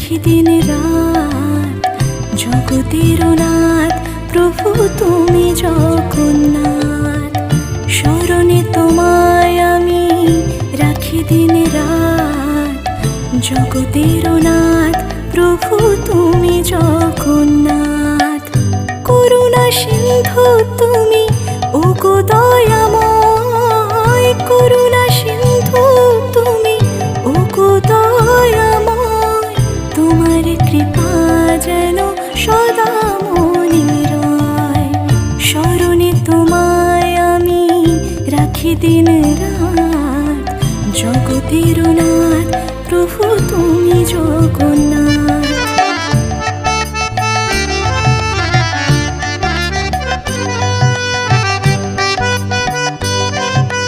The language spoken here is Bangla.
রাখি দিন রাত, জগতের নাথ প্রভু তুমি জগন্নাথ। স্মরণে তোমায় আমি রাখি দিন রাত, জগতের নাথ প্রভু তুমি জগন্নাথ। করুণা সিন্ধু তুমি ওগো দয়াময়, করুণা সিন্ধু তুমি ওগো দয়াময়। তোমার কৃপা যেন সদা মনে রয়, স্মরণে তোমায় আমি রাখি দিন রাত, জগতের নাথ প্রভু তুমি জগন্নাথ।